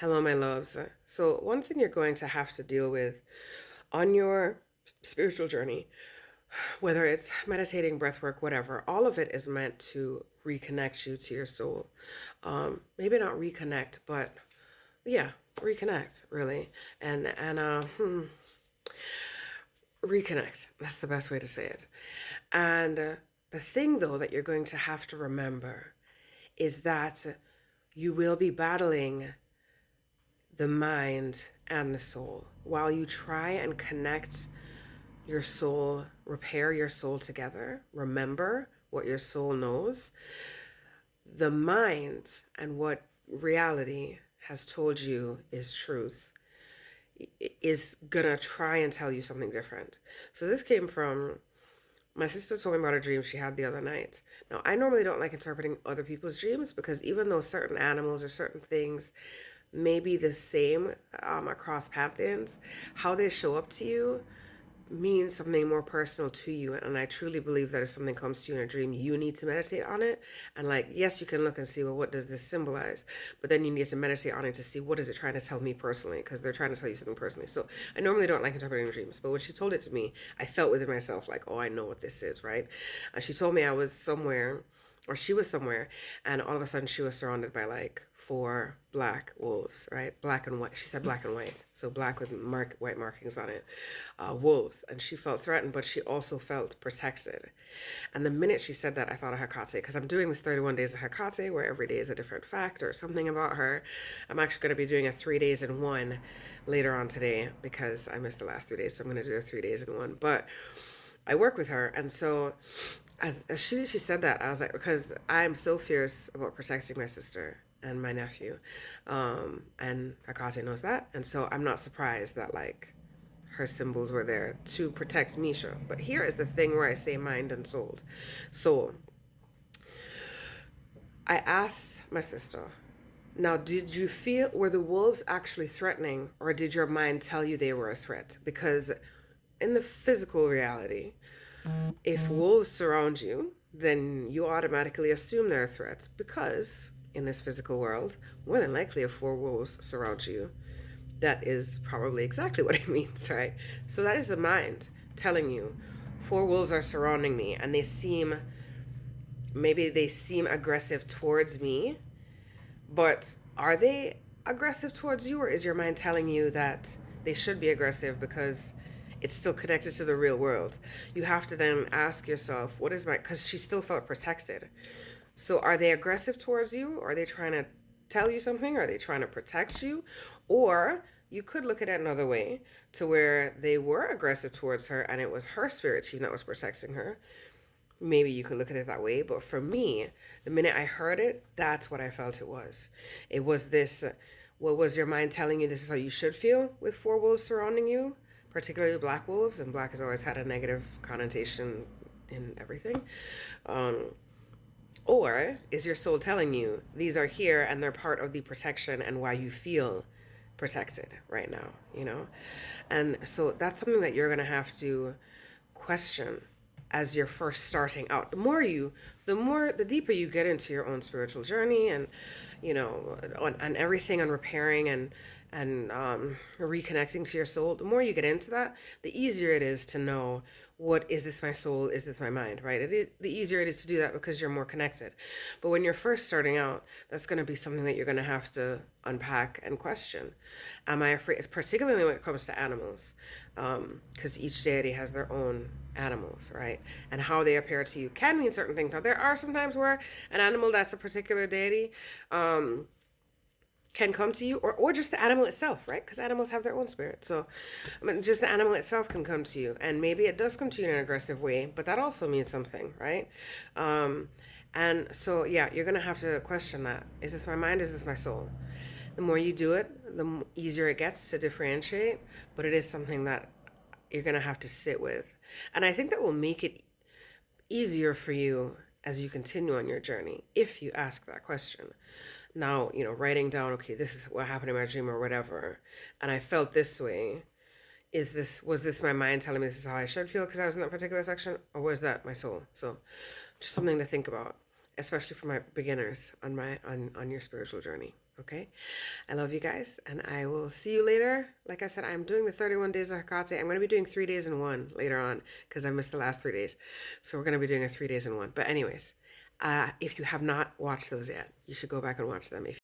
Hello, my loves. So, one thing you're going to have to deal with on your spiritual journey, whether it's meditating, breath work, whatever, all of it is meant to reconnect you to your soul. Maybe not reconnect, but yeah, reconnect really, and reconnect. That's the best way to say it. And the thing, though, that you're going to have to remember is that you will be battling the mind and the soul. While you try and connect your soul, repair your soul together, remember what your soul knows, the mind and what reality has told you is truth is gonna try and tell you something different. So this came from my sister told me about a dream she had the other night. Now, I normally don't like interpreting other people's dreams because even though certain animals or certain things may be the same across pantheons, how they show up to you means something more personal to you. And I truly believe that if something comes to you in a dream, you need to meditate on it. And like, yes, you can look and see, well, what does this symbolize? But then you need to meditate on it to see what is it trying to tell me personally, because they're trying to tell you something personally. So I normally don't like interpreting dreams, but when she told it to me, I felt within myself like, oh, I know what this is, right? And she told me I was somewhere, or she was somewhere, and all of a sudden she was surrounded by like four black wolves, right? Black and white. She said black and white, so black with white markings on it, wolves. And she felt threatened, but she also felt protected. And the minute she said that, I thought of Hecate, because I'm doing this 31 days of Hecate, where every day is a different fact or something about her. I'm actually going to be doing a 3 days in one later on today because I missed the last 3 days, so I'm going to do a 3 days in one. But I work with her, and so as she said that, I was like, because I'm so fierce about protecting my sister and my nephew, and Akate knows that, and so I'm not surprised that like her symbols were there to protect Misha. But here is the thing where I say mind and soul. I asked my sister, now, did you feel, were the wolves actually threatening, or did your mind tell you they were a threat? Because in the physical reality, if wolves surround you, then you automatically assume they're a threat because in this physical world, more than likely if four wolves surround you, that is probably exactly what it means, right? So that is the mind telling you four wolves are surrounding me and maybe they seem aggressive towards me, but are they aggressive towards you, or is your mind telling you that they should be aggressive because it's still connected to the real world? You have to then ask yourself, what is my, because she still felt protected. So are they aggressive towards you? Are they trying to tell you something? Are they trying to protect you? Or you could look at it another way to where they were aggressive towards her and it was her spirit team that was protecting her. Maybe you could look at it that way. But for me, the minute I heard it, that's what I felt it was. It was this, what was your mind telling you this is how you should feel with four wolves surrounding you, particularly black wolves? And black has always had a negative connotation in everything. Um, or is your soul telling you these are here and they're part of the protection and why you feel protected right now, you know? And so that's something that you're going to have to question as you're first starting out. The deeper you get into your own spiritual journey and, you know, on everything, on repairing and reconnecting to your soul, the more you get into that, the easier it is to know, what is this my soul? Is this my mind? Right? The easier it is to do that because you're more connected. But when you're first starting out, that's going to be something that you're going to have to unpack and question. Am I afraid? It's particularly when it comes to animals, because each deity has their own animals, right? And how they appear to you can mean certain things. Now, there are some times where an animal that's a particular deity can come to you, or just the animal itself, right? Because animals have their own spirit. So, I mean, just the animal itself can come to you, and maybe it does come to you in an aggressive way, but that also means something, right? And so, yeah, you're gonna have to question that. Is this my mind? Is this my soul? The more you do it, the easier it gets to differentiate, but it is something that you're gonna have to sit with. And I think that will make it easier for you as you continue on your journey if you ask that question. Now, you know, writing down, okay, this is what happened in my dream or whatever, and I felt this way. Was this my mind telling me this is how I should feel because I was in that particular section, or was that my soul? So just something to think about, especially for my beginners on your spiritual journey. Okay? I love you guys, and I will see you later. Like I said, I'm doing the 31 days of Hecate. I'm going to be doing 3 days in one later on because I missed the last 3 days. So we're going to be doing a 3 days in one. But anyways, if you have not watched those yet, you should go back and watch them. If